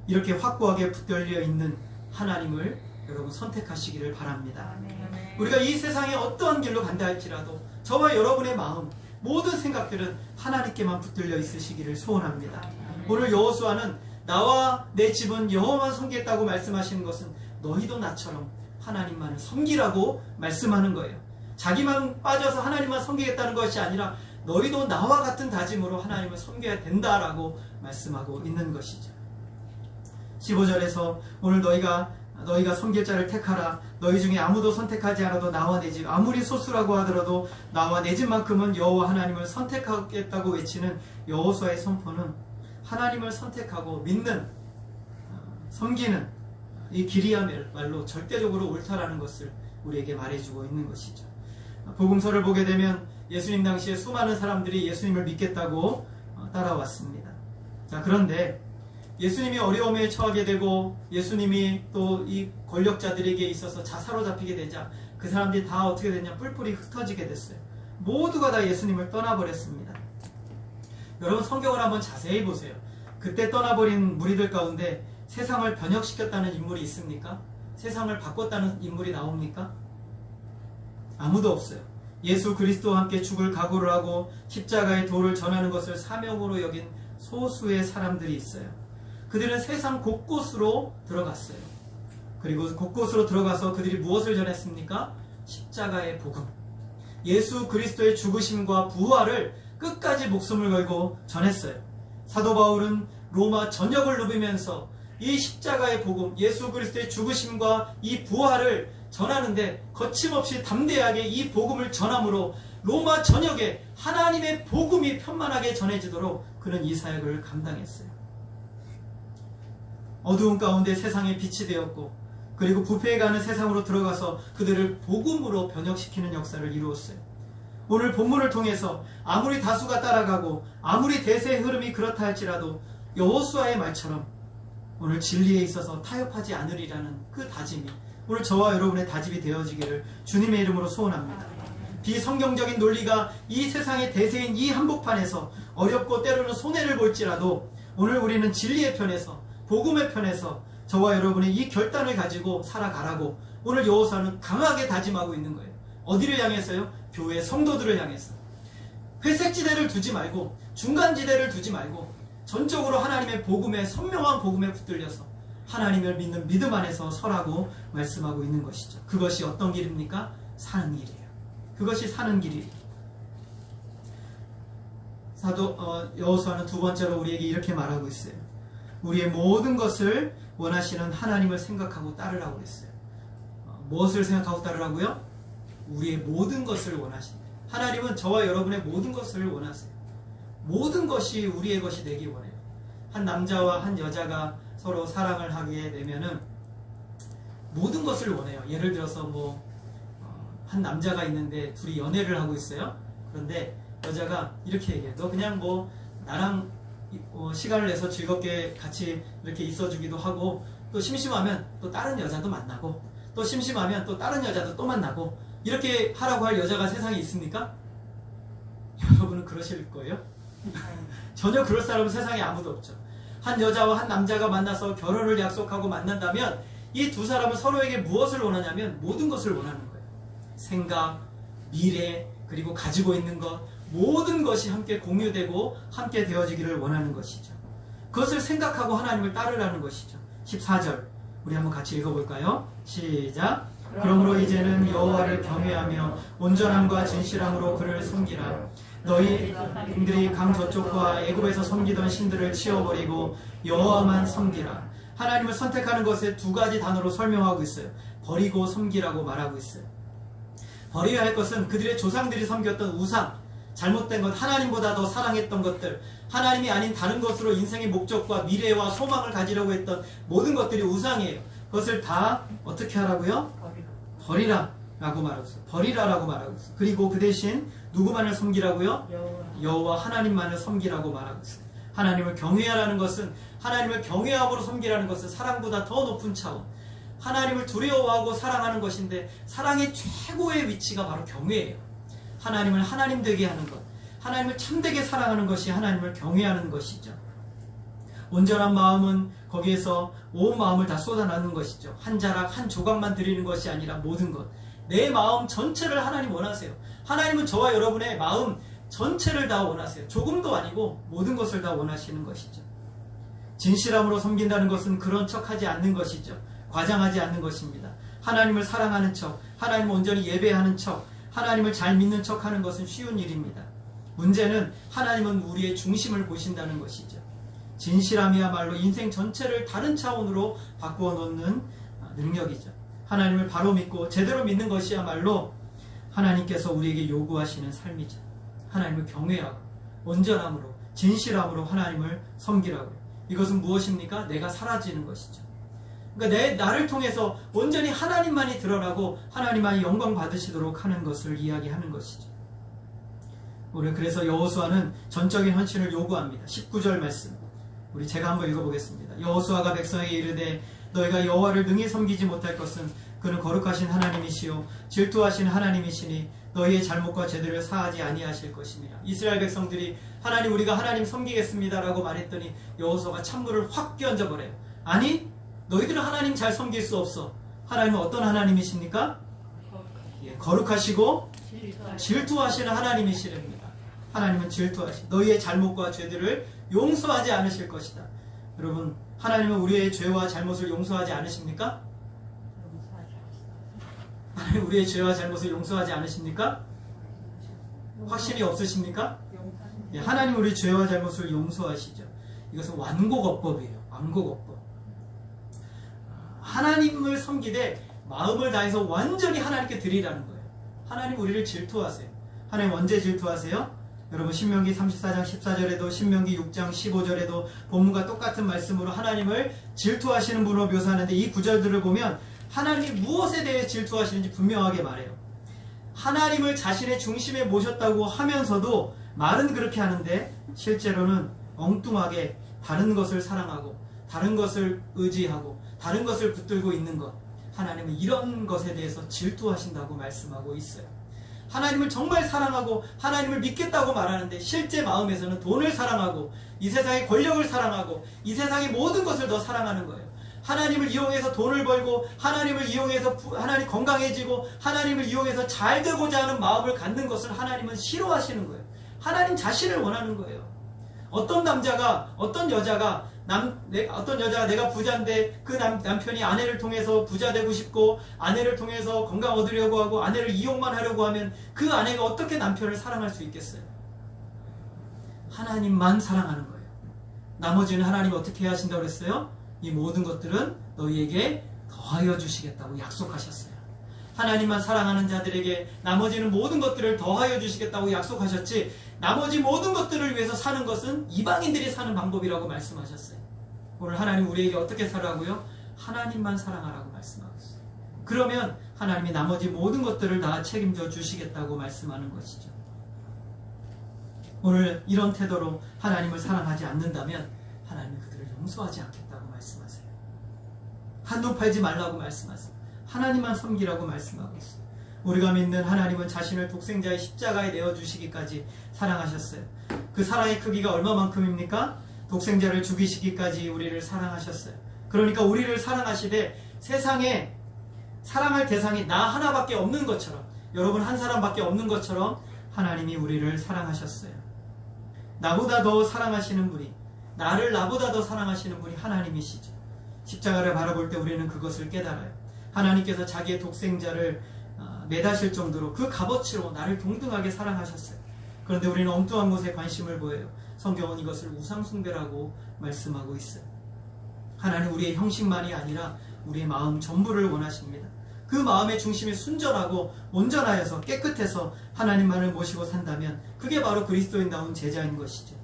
이렇게 확고하게 붙들려 있는 하나님을 여러분 선택하시기를 바랍니다. 우리가 이 세상에 어떠한 길로 간다 할지라도 저와 여러분의 마음, 모든 생각들은 하나님께만 붙들려 있으시기를 소원합니다. 오늘 여호수아는 나와 내 집은 여호와만 섬기겠다고 말씀하시는 것은 너희도 나처럼 하나님만을 섬기라고 말씀하는 거예요. 자기만 빠져서 하나님만 섬기겠다는 것이 아니라 너희도 나와 같은 다짐으로 하나님을 섬겨야 된다라고 말씀하고 있는 것이죠. 15절에서 오늘 너희가 섬길 자를 택하라. 너희 중에 아무도 선택하지 않아도 나와 내 집, 아무리 소수라고 하더라도 나와 내 집만큼은 여호와 하나님을 선택하겠다고 외치는 여호수아의 선포는 하나님을 선택하고 믿는, 섬기는 이 길이야말로 절대적으로 옳다라는 것을 우리에게 말해주고 있는 것이죠. 복음서를 보게 되면 예수님 당시에 수많은 사람들이 예수님을 믿겠다고 따라왔습니다. 자, 그런데 예수님이 어려움에 처하게 되고 예수님이 또 이 권력자들에게 있어서 사로잡히게 되자 그 사람들이 다 어떻게 됐냐? 뿔뿔이 흩어지게 됐어요. 모두가 다 예수님을 떠나버렸습니다. 여러분 성경을 한번 자세히 보세요. 그때 떠나버린 무리들 가운데 세상을 변혁시켰다는 인물이 있습니까? 세상을 바꿨다는 인물이 나옵니까? 아무도 없어요. 예수 그리스도와 함께 죽을 각오를 하고 십자가의 도를 전하는 것을 사명으로 여긴 소수의 사람들이 있어요. 그들은 세상 곳곳으로 들어갔어요. 그리고 곳곳으로 들어가서 그들이 무엇을 전했습니까? 십자가의 복음, 예수 그리스도의 죽으심과 부활을 끝까지 목숨을 걸고 전했어요. 사도 바울은 로마 전역을 누비면서 이 십자가의 복음, 예수 그리스도의 죽으심과 이 부활을 전하는데 거침없이 담대하게 이 복음을 전함으로 로마 전역에 하나님의 복음이 편만하게 전해지도록 그는 이 사역을 감당했어요. 어두운 가운데 세상의 빛이 되었고 그리고 부패해가는 세상으로 들어가서 그들을 복음으로 변혁시키는 역사를 이루었어요. 오늘 본문을 통해서 아무리 다수가 따라가고 아무리 대세의 흐름이 그렇다 할지라도 여호수아의 말처럼 오늘 진리에 있어서 타협하지 않으리라는 그 다짐이 오늘 저와 여러분의 다짐이 되어지기를 주님의 이름으로 소원합니다. 비성경적인 논리가 이 세상의 대세인 이 한복판에서 어렵고 때로는 손해를 볼지라도 오늘 우리는 진리의 편에서 복음의 편에서 저와 여러분의 이 결단을 가지고 살아가라고 오늘 여호수아는 강하게 다짐하고 있는 거예요. 어디를 향해서요? 교회 성도들을 향해서. 회색지대를 두지 말고 중간지대를 두지 말고 전적으로 하나님의 복음에, 선명한 복음에 붙들려서 하나님을 믿는 믿음 안에서 서라고 말씀하고 있는 것이죠. 그것이 어떤 길입니까? 사는 길이에요. 그것이 사는 길이에요. 여호수아는 두 번째로 우리에게 이렇게 말하고 있어요. 우리의 모든 것을 원하시는 하나님을 생각하고 따르라고 그랬어요. 무엇을 생각하고 따르라고요? 우리의 모든 것을 원하신다. 하나님은 저와 여러분의 모든 것을 원하세요. 모든 것이 우리의 것이 되기 원해요. 한 남자와 한 여자가 서로 사랑을 하게 되면은 모든 것을 원해요. 예를 들어서 한 남자가 있는데 둘이 연애를 하고 있어요. 그런데 여자가 이렇게 얘기해요. 너 그냥 나랑 시간을 내서 즐겁게 같이 이렇게 있어주기도 하고, 또 심심하면 또 다른 여자도 만나고, 또 심심하면 또 다른 여자도 또 만나고, 이렇게 하라고 할 여자가 세상에 있습니까? 여러분은 그러실 거예요? 전혀 그럴 사람은 세상에 아무도 없죠. 한 여자와 한 남자가 만나서 결혼을 약속하고 만난다면 이 두 사람은 서로에게 무엇을 원하냐면 모든 것을 원하는 거예요. 생각, 미래, 그리고 가지고 있는 것, 모든 것이 함께 공유되고 함께 되어지기를 원하는 것이죠. 그것을 생각하고 하나님을 따르라는 것이죠. 14절 우리 한번 같이 읽어볼까요? 시작. 그러므로 이제는 여호와를 경외하며 온전함과 진실함으로 그를 섬기라. 너희들이 강 저쪽과 애굽에서 섬기던 신들을 치워버리고 여호와만 섬기라. 하나님을 선택하는 것에 두 가지 단어로 설명하고 있어요. 버리고 섬기라고 말하고 있어요. 버려야 할 것은 그들의 조상들이 섬겼던 우상, 잘못된 것, 하나님보다 더 사랑했던 것들, 하나님이 아닌 다른 것으로 인생의 목적과 미래와 소망을 가지려고 했던 모든 것들이 우상이에요. 그것을 다 어떻게 하라고요? 버리라 라고 말하고 있어요. 버리라라고 말하고 있어요. 그리고 그 대신 누구만을 섬기라고요? 여호와 하나님만을 섬기라고 말하고 있어요. 하나님을 경외하라는 것은, 하나님을 경외함으로 섬기라는 것은 사랑보다 더 높은 차원, 하나님을 두려워하고 사랑하는 것인데, 사랑의 최고의 위치가 바로 경외예요. 하나님을 하나님 되게 하는 것, 하나님을 참되게 사랑하는 것이 하나님을 경외하는 것이죠. 온전한 마음은 거기에서 온 마음을 다 쏟아넣는 것이죠. 한 자락 한 조각만 드리는 것이 아니라 모든 것, 내 마음 전체를 하나님 원하세요. 하나님은 저와 여러분의 마음 전체를 다 원하세요. 조금도 아니고 모든 것을 다 원하시는 것이죠. 진실함으로 섬긴다는 것은 그런 척하지 않는 것이죠. 과장하지 않는 것입니다. 하나님을 사랑하는 척, 하나님을 온전히 예배하는 척, 하나님을 잘 믿는 척하는 것은 쉬운 일입니다. 문제는 하나님은 우리의 중심을 보신다는 것이죠. 진실함이야말로 인생 전체를 다른 차원으로 바꾸어 놓는 능력이죠. 하나님을 바로 믿고 제대로 믿는 것이야말로 하나님께서 우리에게 요구하시는 삶이죠. 하나님을 경외하고 온전함으로 진실함으로 하나님을 섬기라고요. 이것은 무엇입니까? 내가 사라지는 것이죠. 그러니까 나를 통해서 온전히 하나님만이 드러나고 하나님만이 영광 받으시도록 하는 것을 이야기하는 것이죠. 우리 그래서 여호수아는 전적인 헌신을 요구합니다. 19절 말씀 우리 제가 한번 읽어보겠습니다. 여호수아가 백성에게 이르되 너희가 여호와를 능히 섬기지 못할 것은 그는 거룩하신 하나님이시요 질투하신 하나님이시니 너희의 잘못과 죄들을 사하지 아니하실 것입니다. 이스라엘 백성들이 하나님 우리가 하나님 섬기겠습니다 라고 말했더니 여호수아가 찬물을 확 끼얹어버려요. 아니 너희들은 하나님 잘 섬길 수 없어. 하나님은 어떤 하나님이십니까? 거룩하시고 질투하시는 하나님이시랍니다. 하나님은 질투하시 너희의 잘못과 죄들을 용서하지 않으실 것이다. 여러분 하나님은 우리의 죄와 잘못을 용서하지 않으십니까? 하나님 우리의 죄와 잘못을 용서하지 않으십니까? 확신이 없으십니까? 하나님 우리의 죄와 잘못을 용서하시죠. 이것은 완고법이에요. 완고법. 하나님을 섬기되 마음을 다해서 완전히 하나님께 드리라는 거예요. 하나님 우리를 질투하세요. 하나님 언제 질투하세요? 여러분 신명기 34장 14절에도 신명기 6장 15절에도 본문과 똑같은 말씀으로 하나님을 질투하시는 분으로 묘사하는데 이 구절들을 보면 하나님이 무엇에 대해 질투하시는지 분명하게 말해요. 하나님을 자신의 중심에 모셨다고 하면서도 말은 그렇게 하는데 실제로는 엉뚱하게 다른 것을 사랑하고 다른 것을 의지하고 다른 것을 붙들고 있는 것, 하나님은 이런 것에 대해서 질투하신다고 말씀하고 있어요. 하나님을 정말 사랑하고 하나님을 믿겠다고 말하는데 실제 마음에서는 돈을 사랑하고 이 세상의 권력을 사랑하고 이 세상의 모든 것을 더 사랑하는 거예요. 하나님을 이용해서 돈을 벌고 하나님을 이용해서 하나님 건강해지고 하나님을 이용해서 잘 되고자 하는 마음을 갖는 것을 하나님은 싫어하시는 거예요. 하나님 자신을 원하는 거예요. 어떤 남자가 어떤 여자가 내가 부자인데 그 남편이 아내를 통해서 부자 되고 싶고 아내를 통해서 건강 얻으려고 하고 아내를 이용만 하려고 하면 그 아내가 어떻게 남편을 사랑할 수 있겠어요? 하나님만 사랑하는 거예요. 나머지는 하나님 어떻게 하신다고 그랬어요? 이 모든 것들은 너희에게 더하여 주시겠다고 약속하셨어요. 하나님만 사랑하는 자들에게 나머지는 모든 것들을 더하여 주시겠다고 약속하셨지, 나머지 모든 것들을 위해서 사는 것은 이방인들이 사는 방법이라고 말씀하셨어요. 오늘 하나님 우리에게 어떻게 살라고요? 하나님만 사랑하라고 말씀하고 있어요. 그러면 하나님이 나머지 모든 것들을 다 책임져 주시겠다고 말씀하는 것이죠. 오늘 이런 태도로 하나님을 사랑하지 않는다면 하나님이 그들을 용서하지 않겠다고 말씀하세요. 한눈 팔지 말라고 말씀하세요. 하나님만 섬기라고 말씀하고 있어요. 우리가 믿는 하나님은 자신을 독생자의 십자가에 내어주시기까지 사랑하셨어요. 그 사랑의 크기가 얼마만큼입니까? 독생자를 죽이시기까지 우리를 사랑하셨어요. 그러니까 우리를 사랑하시되 세상에 사랑할 대상이 나 하나밖에 없는 것처럼, 여러분 한 사람밖에 없는 것처럼 하나님이 우리를 사랑하셨어요. 나보다 더 사랑하시는 분이, 나를 나보다 더 사랑하시는 분이 하나님이시죠. 십자가를 바라볼 때 우리는 그것을 깨달아요. 하나님께서 자기의 독생자를 매다실 정도로 그 값어치로 나를 동등하게 사랑하셨어요. 그런데 우리는 엉뚱한 것에 관심을 보여요. 성경은 이것을 우상숭배라고 말씀하고 있어요. 하나님 우리의 형식만이 아니라 우리의 마음 전부를 원하십니다. 그 마음의 중심이 순전하고 온전하여서 깨끗해서 하나님만을 모시고 산다면 그게 바로 그리스도인다운 제자인 것이죠.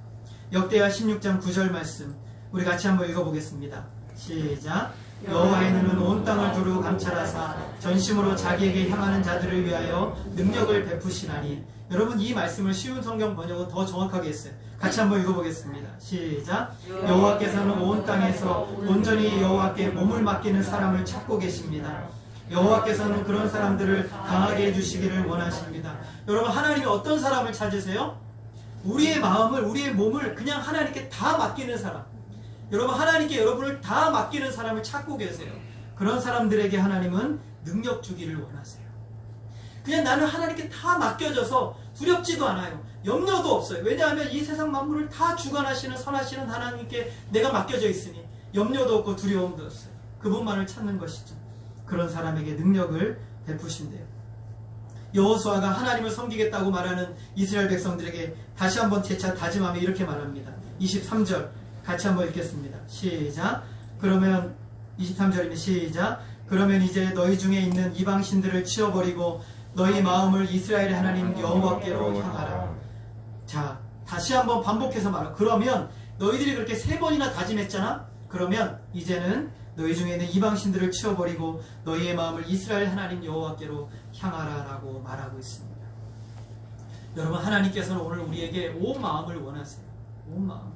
역대하 16장 9절 말씀 우리 같이 한번 읽어보겠습니다. 시작. 여호와의 눈은 온 땅을 두루 감찰하사 전심으로 자기에게 향하는 자들을 위하여 능력을 베푸시나니. 여러분 이 말씀을 쉬운 성경 번역은 더 정확하게 했어요. 같이 한번 읽어보겠습니다. 시작. 여호와께서는 온 땅에서 온전히 여호와께 몸을 맡기는 사람을 찾고 계십니다. 여호와께서는 그런 사람들을 강하게 해주시기를 원하십니다. 여러분 하나님이 어떤 사람을 찾으세요? 우리의 마음을, 우리의 몸을 그냥 하나님께 다 맡기는 사람. 여러분 하나님께 여러분을 다 맡기는 사람을 찾고 계세요. 그런 사람들에게 하나님은 능력 주기를 원하세요. 그냥 나는 하나님께 다 맡겨져서 두렵지도 않아요. 염려도 없어요. 왜냐하면 이 세상 만물을 다 주관하시는 선하시는 하나님께 내가 맡겨져 있으니 염려도 없고 두려움도 없어요. 그분만을 찾는 것이죠. 그런 사람에게 능력을 베푸신대요. 여호수아가 하나님을 섬기겠다고 말하는 이스라엘 백성들에게 다시 한번 재차 다짐하며 이렇게 말합니다. 23절 같이 한번 읽겠습니다. 시작. 그러면 23절입니다. 시작. 그러면 이제 너희 중에 있는 이방신들을 치워버리고 너희 마음을 이스라엘의 하나님 여호와께로 향하라. 자, 다시 한번 반복해서 말하라. 그러면 너희들이 그렇게 3번이나 다짐했잖아. 그러면 이제는 너희 중에 있는 이방신들을 치워버리고 너희의 마음을 이스라엘 하나님 여호와께로 향하라 라고 말하고 있습니다. 여러분 하나님께서는 오늘 우리에게 온 마음을 원하세요. 온 마음.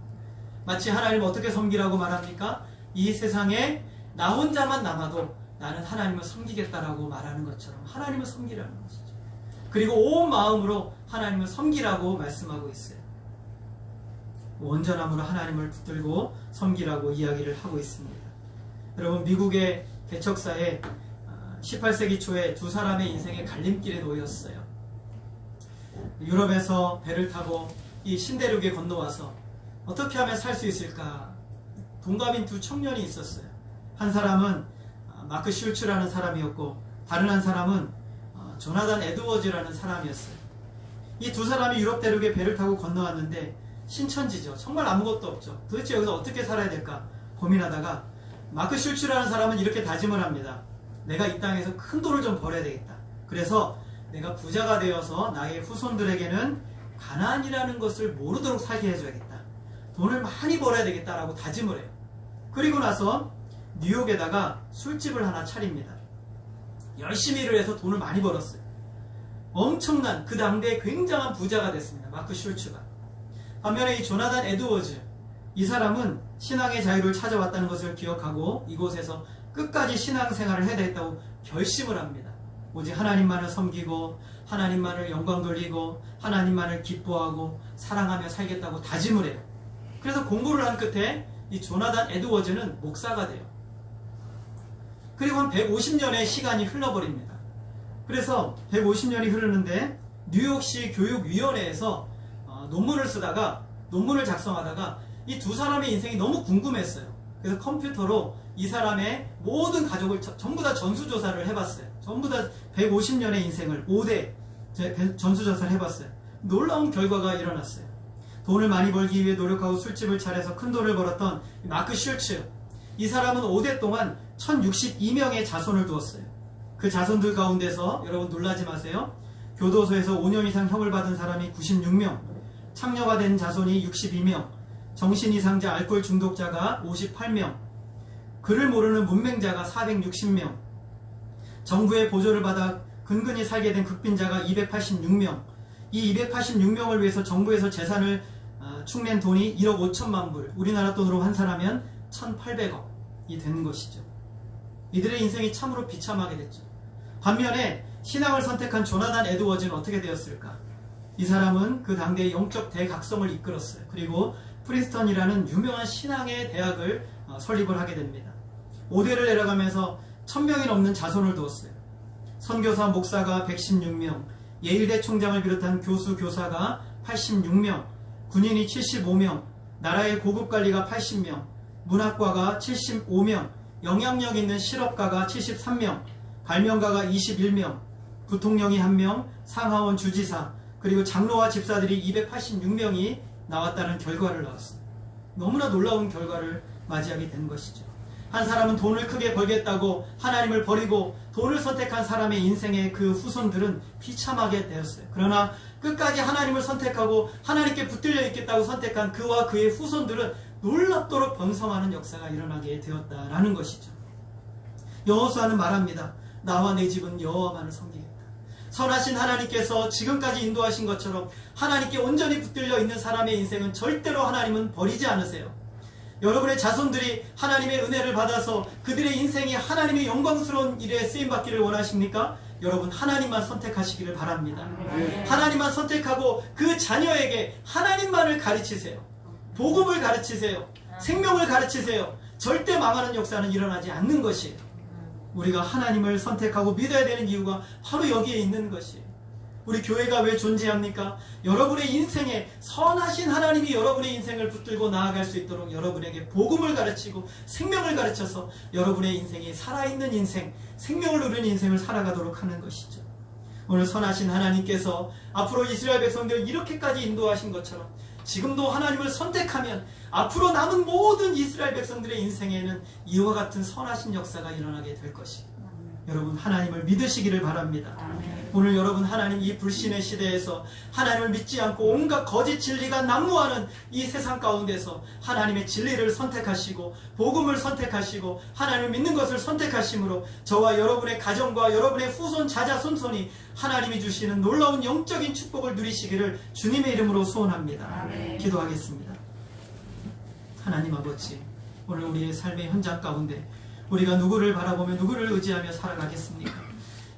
마치 하나님을 어떻게 섬기라고 말합니까? 이 세상에 나 혼자만 남아도 나는 하나님을 섬기겠다라고 말하는 것처럼 하나님을 섬기라는 것이죠. 그리고 온 마음으로 하나님을 섬기라고 말씀하고 있어요. 온전함으로 하나님을 붙들고 섬기라고 이야기를 하고 있습니다. 여러분 미국의 개척사에 18세기 초에 두 사람의 인생의 갈림길에 놓였어요. 유럽에서 배를 타고 이 신대륙에 건너와서 어떻게 하면 살 수 있을까? 동갑인 두 청년이 있었어요. 한 사람은 마크 슐츠라는 사람이었고 다른 한 사람은 조나단 에드워즈라는 사람이었어요. 이 두 사람이 유럽 대륙에 배를 타고 건너왔는데 신천지죠. 정말 아무것도 없죠. 도대체 여기서 어떻게 살아야 될까 고민하다가 마크 슐츠라는 사람은 이렇게 다짐을 합니다. 내가 이 땅에서 큰 돈을 좀 벌어야 되겠다. 그래서 내가 부자가 되어서 나의 후손들에게는 가나안이라는 것을 모르도록 살게 해줘야겠다. 돈을 많이 벌어야 되겠다라고 다짐을 해요. 그리고 나서 뉴욕에다가 술집을 하나 차립니다. 열심히 일을 해서 돈을 많이 벌었어요. 엄청난 그 당대에 굉장한 부자가 됐습니다. 마크 슐츠가. 반면에 이 조나단 에드워즈, 이 사람은 신앙의 자유를 찾아왔다는 것을 기억하고 이곳에서 끝까지 신앙생활을 해야 되겠다고 결심을 합니다. 오직 하나님만을 섬기고 하나님만을 영광 돌리고 하나님만을 기뻐하고 사랑하며 살겠다고 다짐을 해요. 그래서 공부를 한 끝에 이 조나단 에드워즈는 목사가 돼요. 그리고 한 150년의 시간이 흘러버립니다. 그래서 150년이 흐르는데 뉴욕시 교육위원회에서 논문을 쓰다가 논문을 작성하다가 이 두 사람의 인생이 너무 궁금했어요. 그래서 컴퓨터로 이 사람의 모든 가족을 전부 다 전수조사를 해봤어요. 전부 다 150년의 인생을 5대 전수조사를 해봤어요. 놀라운 결과가 일어났어요. 돈을 많이 벌기 위해 노력하고 술집을 차려서 큰 돈을 벌었던 마크 슐츠. 이 사람은 5대 동안 1062명의 자손을 두었어요. 그 자손들 가운데서 여러분 놀라지 마세요. 교도소에서 5년 이상 형을 받은 사람이 96명, 창녀가 된 자손이 62명, 정신이상자 알코올 중독자가 58명, 글을 모르는 문맹자가 460명, 정부의 보조를 받아 근근히 살게 된 극빈자가 286명, 이 286명을 위해서 정부에서 재산을 축낸 돈이 1억 5천만 불, 우리나라 돈으로 환산하면 1,800억이 되는 것이죠. 이들의 인생이 참으로 비참하게 됐죠. 반면에 신앙을 선택한 조나단 에드워즈는 어떻게 되었을까? 이 사람은 그 당대의 영적 대각성을 이끌었어요. 그리고 프린스턴이라는 유명한 신앙의 대학을 설립을 하게 됩니다. 5대를 내려가면서 1000명이 넘는 자손을 두었어요. 선교사 목사가 116명, 예일대 총장을 비롯한 교수 교사가 86명, 군인이 75명, 나라의 고급관리가 80명, 문학과가 75명, 영향력 있는 실업가가 73명, 발명가가 21명, 부통령이 1명, 상하원 주지사, 그리고 장로와 집사들이 286명이 나왔다는 결과를 나왔습니다. 너무나 놀라운 결과를 맞이하게 된 것이죠. 한 사람은 돈을 크게 벌겠다고 하나님을 버리고 돈을 선택한 사람의 인생의 그 후손들은 비참하게 되었어요. 그러나 끝까지 하나님을 선택하고 하나님께 붙들려 있겠다고 선택한 그와 그의 후손들은 놀랍도록 번성하는 역사가 일어나게 되었다라는 것이죠. 여호수아는 말합니다. 나와 내 집은 여호와만을 섬기겠다. 선하신 하나님께서 지금까지 인도하신 것처럼 하나님께 온전히 붙들려 있는 사람의 인생은 절대로 하나님은 버리지 않으세요. 여러분의 자손들이 하나님의 은혜를 받아서 그들의 인생이 하나님의 영광스러운 일에 쓰임받기를 원하십니까? 여러분 하나님만 선택하시기를 바랍니다. 하나님만 선택하고 그 자녀에게 하나님만을 가르치세요. 복음을 가르치세요. 생명을 가르치세요. 절대 망하는 역사는 일어나지 않는 것이에요. 우리가 하나님을 선택하고 믿어야 되는 이유가 바로 여기에 있는 것이에요. 우리 교회가 왜 존재합니까? 여러분의 인생에 선하신 하나님이 여러분의 인생을 붙들고 나아갈 수 있도록 여러분에게 복음을 가르치고 생명을 가르쳐서 여러분의 인생이 살아있는 인생, 생명을 누리는 인생을 살아가도록 하는 것이죠. 오늘 선하신 하나님께서 앞으로 이스라엘 백성들을 이렇게까지 인도하신 것처럼 지금도 하나님을 선택하면 앞으로 남은 모든 이스라엘 백성들의 인생에는 이와 같은 선하신 역사가 일어나게 될 것입니다. 여러분 하나님을 믿으시기를 바랍니다. 오늘 여러분 하나님 이 불신의 시대에서 하나님을 믿지 않고 온갖 거짓 진리가 난무하는 이 세상 가운데서 하나님의 진리를 선택하시고 복음을 선택하시고 하나님을 믿는 것을 선택하심으로 저와 여러분의 가정과 여러분의 후손 자자손손이 하나님이 주시는 놀라운 영적인 축복을 누리시기를 주님의 이름으로 소원합니다. 기도하겠습니다. 하나님 아버지, 오늘 우리의 삶의 현장 가운데 우리가 누구를 바라보며 누구를 의지하며 살아가겠습니까?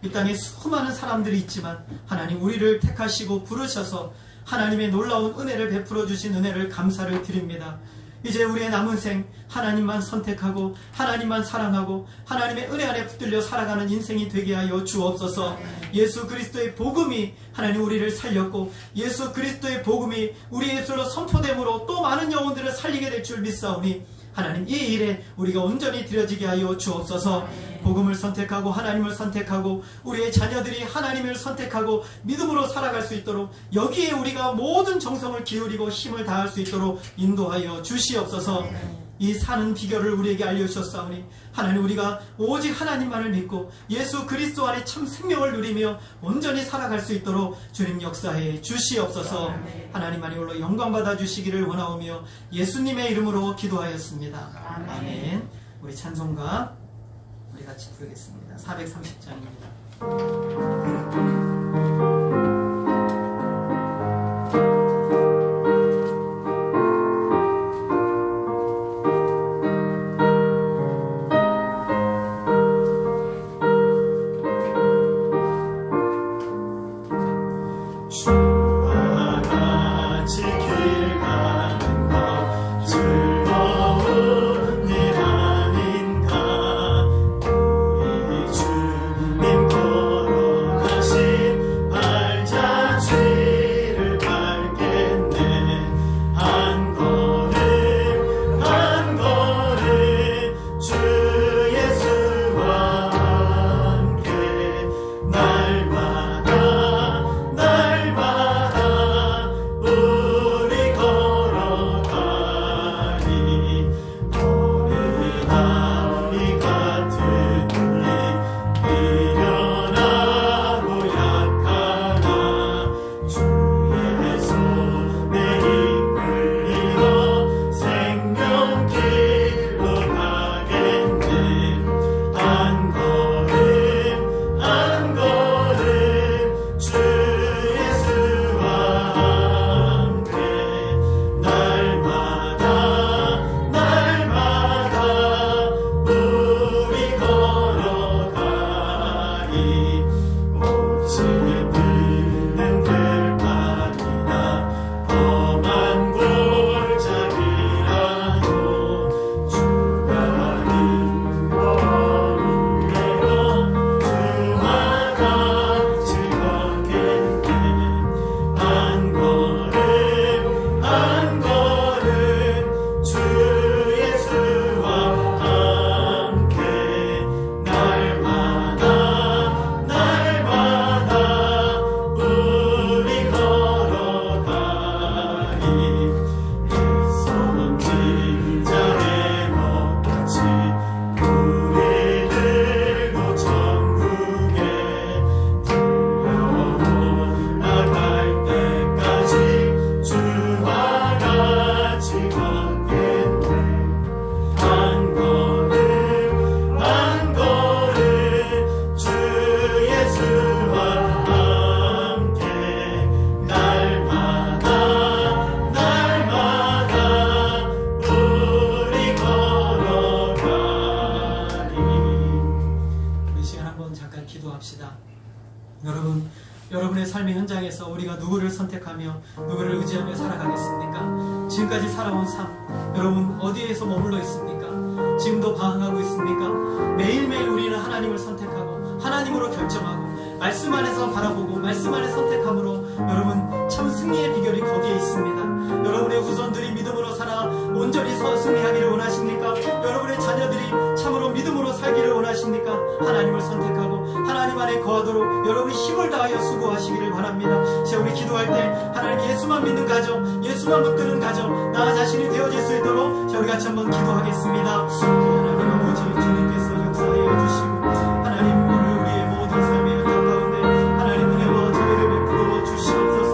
이 땅에 수많은 사람들이 있지만 하나님 우리를 택하시고 부르셔서 하나님의 놀라운 은혜를 베풀어 주신 은혜를 감사를 드립니다. 이제 우리의 남은 생 하나님만 선택하고 하나님만 사랑하고 하나님의 은혜 안에 붙들려 살아가는 인생이 되게 하여 주옵소서. 예수 그리스도의 복음이 하나님 우리를 살렸고 예수 그리스도의 복음이 우리 예수로 선포됨으로 또 많은 영혼들을 살리게 될 줄 믿사오니 하나님 이 일에 우리가 온전히 드려지게 하여 주옵소서. 복음을 선택하고 하나님을 선택하고 우리의 자녀들이 하나님을 선택하고 믿음으로 살아갈 수 있도록 여기에 우리가 모든 정성을 기울이고 힘을 다할 수 있도록 인도하여 주시옵소서. 이 사는 비결을 우리에게 알려주셨사오니 하나님 우리가 오직 하나님만을 믿고 예수 그리스도 안에 참 생명을 누리며 온전히 살아갈 수 있도록 주님 역사해 주시옵소서. 하나님만이 홀로 영광받아 주시기를 원하오며 예수님의 이름으로 기도하였습니다. 아멘. 우리 찬송가 우리 같이 부르겠습니다. 430장입니다. 주님 걸어가시 기도합시다. 여러분의 삶의 현장에서 우리가 누구를 선택하며 누구를 의지하며 살아가겠습니까? 지금까지 살아온 삶, 여러분 어디에서 머물러 있습니까? 지금도 방황하고 있습니까? 매일매일 우리는 하나님을 선택하고 하나님으로 결정하고 말씀 안에서 바라보고 말씀 안에 선택함으로 여러분 참 승리의 비결이 거기에 있습니다. 여러분의 후손들이 믿음으로 살아 온전히 승리하기를 원하십니까? 여러분의 자녀들이 참으로 믿음으로 살기를 원하십니까? 하나님을 선택하고 하나님 안에 거하도록 여러분이 힘을 다하여 수고하시기를 바랍니다. 자, 우리 기도할 때 하나님 예수만 믿는 가정, 예수만 붙드는 가정, 나 자신이 되어질 수 있도록 자, 우리 같이 한번 기도하겠습니다. 하나님 아버지, 주님께서 역사하여 주시고 하나님 오늘 우리의 모든 삶의 현장 가운데 하나님 은혜와 자비를 베풀어 주시옵소서.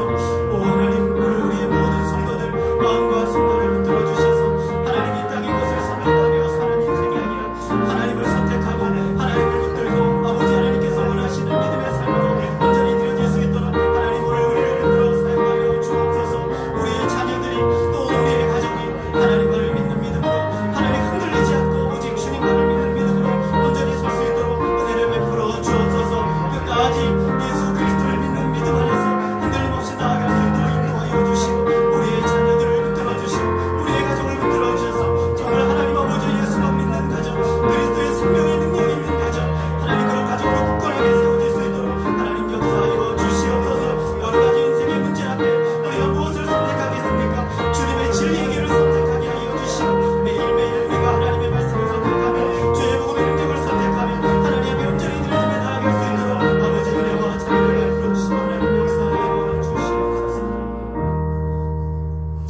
오 하나님, 오늘 우리의 모든 성도들 마음과 손발을 붙들어 주셔서 하나님 이 땅의 것을 선택하며 사는 인생이 아니라 하나님을 선택하고 하나님을 붙들고 아버지 하나님께서 원하시는 믿음의 삶으로 온전히 되어질 수 있도록 하나님 오늘 우리를 붙들어 사용하여 주옵소서. 우리의 자녀들이 또 우리의 가정이 하나님을 믿는 믿음으로 하나님 흔들리지 않고 오직 주님만을 믿는 믿음으로 온전히 설 수 있도록 은혜를 베풀어 주옵소서. 끝까지 예수 그리스도를 믿는 믿음 안에서 흔들림 없이 나아갈 수 있도록 인도하여 주시고 우리의 자녀들을 붙들어 주시고 우리의 가정을 붙들어 주셔서 정말 하나님 아버지 예수만 믿는 가정, 그리스도의 생명의 능력이 있는 가정, 하나님 그런 가정으로 굳건하게 세워질 수 있도록 하나님 역사하여 주시옵소서. 여러 가지 인생의 문제 앞에 우리가 무엇을 선택하겠습니까? 주님의 진리의 길을 선택하게 하여 주시고 매일매일 우리가 하나님의 말씀을 선택하며 주의 복음의 능력을 선택하며 하나님의 온전히 드려짐에 나아갈 수 있도록 아버지 은혜와 자비를 베풀어 주시고 하나님 역사하여 주시옵소서.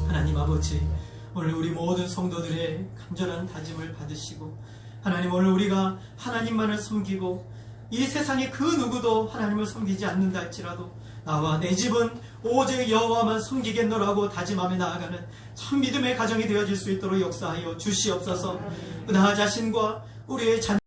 하나님 아버지, 오늘 우리 모든 성도들의 간절한 다짐을 받으시고 하나님 오늘 우리가 하나님만을 섬기고 이 세상에 그 누구도 하나님을 섬기지 않는다 할지라도 나와 내 집은 오직 여호와만 섬기겠노라고 다짐하며 나아가는 참 믿음의 가정이 되어질 수 있도록 역사하여 주시옵소서. 나 자신과 우리의 자녀